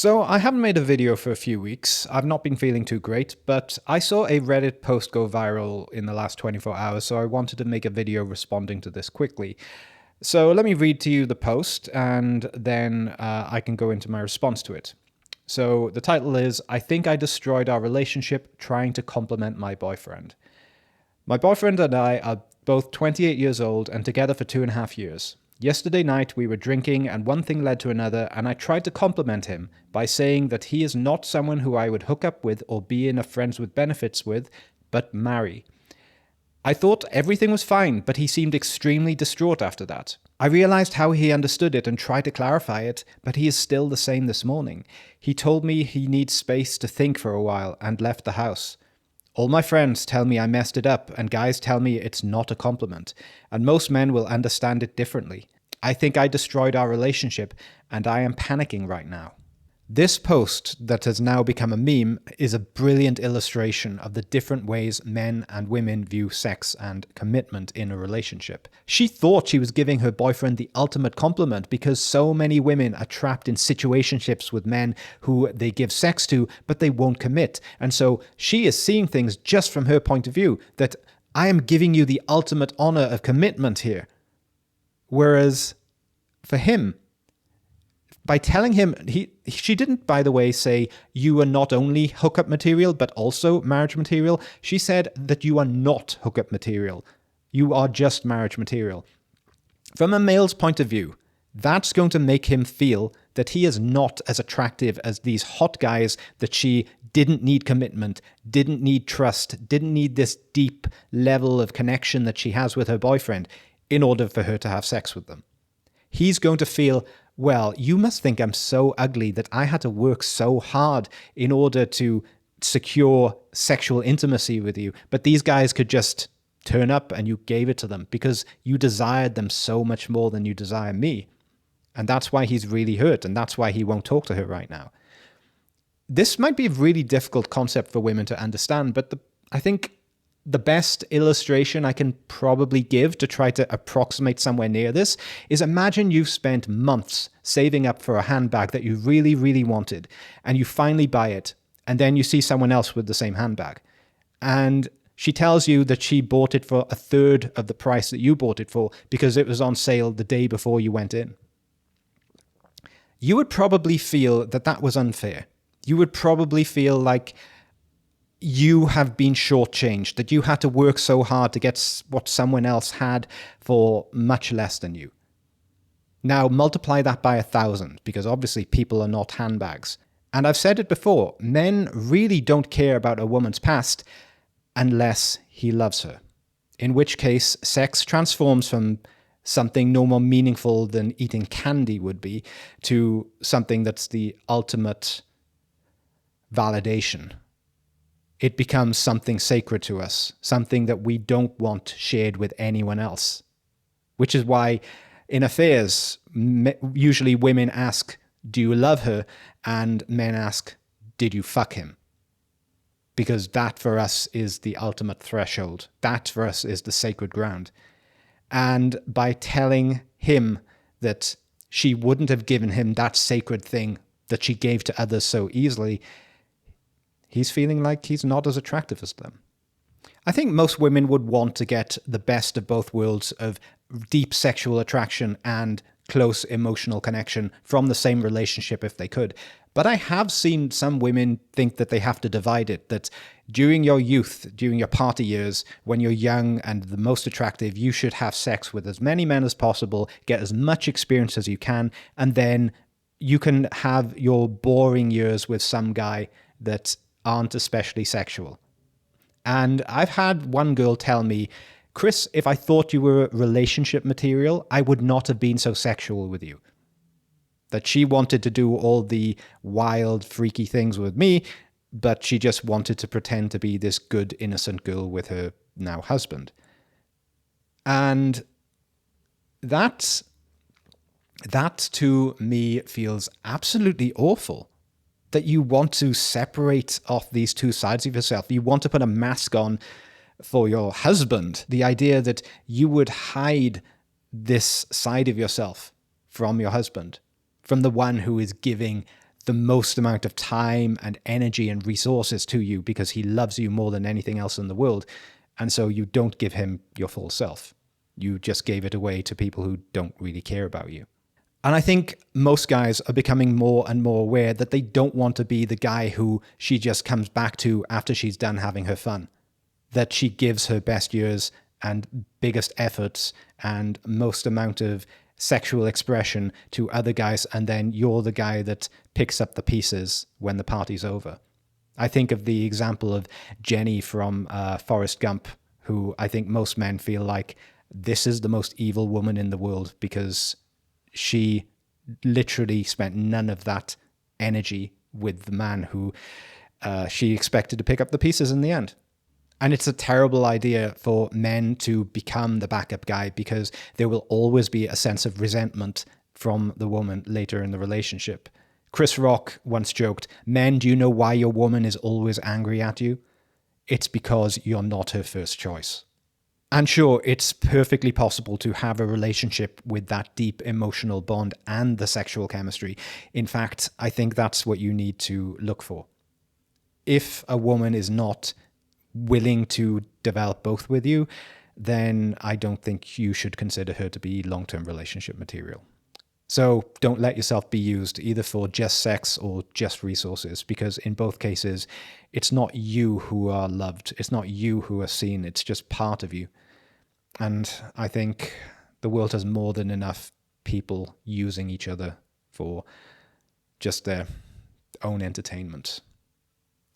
So I haven't made a video for a few weeks. I've not been feeling too great, but I saw a Reddit post go viral in the last 24 hours, so I wanted to make a video responding to this quickly. So let me read to you the post, and then I can go into my response to it. So the title is, I think I destroyed our relationship trying to compliment my boyfriend. My boyfriend and I are both 28 years old and together for 2.5 years. Yesterday night we were drinking and one thing led to another, and I tried to compliment him by saying that he is not someone who I would hook up with or be in a friends with benefits with, but marry. I thought everything was fine, but he seemed extremely distraught after that. I realized how he understood it and tried to clarify it, but he is still the same this morning. He told me he needs space to think for a while and left the house. All my friends tell me I messed it up, and guys tell me it's not a compliment, and most men will understand it differently. I think I destroyed our relationship, and I am panicking right now. This post that has now become a meme is a brilliant illustration of the different ways men and women view sex and commitment in a relationship. She thought she was giving her boyfriend the ultimate compliment because so many women are trapped in situationships with men who they give sex to, but they won't commit. And so she is seeing things just from her point of view, that I am giving you the ultimate honor of commitment here. Whereas for him, by telling him, she didn't, by the way, say you are not only hookup material, but also marriage material. She said that you are not hookup material. You are just marriage material. From a male's point of view, that's going to make him feel that he is not as attractive as these hot guys that she didn't need commitment, didn't need trust, didn't need this deep level of connection that she has with her boyfriend in order for her to have sex with them. He's going to feel, well, you must think I'm so ugly that I had to work so hard in order to secure sexual intimacy with you. But these guys could just turn up and you gave it to them because you desired them so much more than you desire me. And that's why he's really hurt. And that's why he won't talk to her right now. This might be a really difficult concept for women to understand, but I think the best illustration I can probably give to try to approximate somewhere near this is, imagine you've spent months saving up for a handbag that you really, really wanted, and you finally buy it, and then you see someone else with the same handbag. And she tells you that she bought it for a third of the price that you bought it for because it was on sale the day before you went in. You would probably feel that that was unfair. You would probably feel like you have been shortchanged, that you had to work so hard to get what someone else had for much less than you. Now multiply that by 1,000, because obviously people are not handbags. And I've said it before, men really don't care about a woman's past unless he loves her. In which case, sex transforms from something no more meaningful than eating candy would be to something that's the ultimate validation. It becomes something sacred to us, something that we don't want shared with anyone else. Which is why in affairs, usually women ask, do you love her? And men ask, did you fuck him? Because that for us is the ultimate threshold. That for us is the sacred ground. And by telling him that she wouldn't have given him that sacred thing that she gave to others so easily, he's feeling like he's not as attractive as them. I think most women would want to get the best of both worlds of deep sexual attraction and close emotional connection from the same relationship if they could. But I have seen some women think that they have to divide it, that during your youth, during your party years, when you're young and the most attractive, you should have sex with as many men as possible, get as much experience as you can, and then you can have your boring years with some guy that aren't especially sexual. And I've had one girl tell me, Chris, if I thought you were relationship material, I would not have been so sexual with you. That she wanted to do all the wild, freaky things with me, but she just wanted to pretend to be this good, innocent girl with her now husband. And that to me feels absolutely awful. That you want to separate off these two sides of yourself. You want to put a mask on for your husband. The idea that you would hide this side of yourself from your husband, from the one who is giving the most amount of time and energy and resources to you because he loves you more than anything else in the world. And so you don't give him your full self. You just gave it away to people who don't really care about you. And I think most guys are becoming more and more aware that they don't want to be the guy who she just comes back to after she's done having her fun. That she gives her best years and biggest efforts and most amount of sexual expression to other guys, and then you're the guy that picks up the pieces when the party's over. I think of the example of Jenny from Forest Gump, who I think most men feel like this is the most evil woman in the world because she literally spent none of that energy with the man who she expected to pick up the pieces in the end. And it's a terrible idea for men to become the backup guy because there will always be a sense of resentment from the woman later in the relationship. Chris Rock once joked, "Men, do you know why your woman is always angry at you? It's because you're not her first choice." And sure, it's perfectly possible to have a relationship with that deep emotional bond and the sexual chemistry. In fact, I think that's what you need to look for. If a woman is not willing to develop both with you, then I don't think you should consider her to be long-term relationship material. So don't let yourself be used either for just sex or just resources, because in both cases, it's not you who are loved. It's not you who are seen. It's just part of you. And I think the world has more than enough people using each other for just their own entertainment.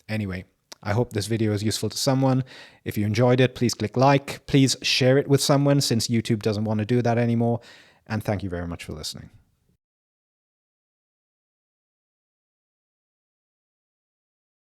Anyway, I hope this video is useful to someone. If you enjoyed it, please click like. Please share it with someone since YouTube doesn't want to do that anymore. And thank you very much for listening.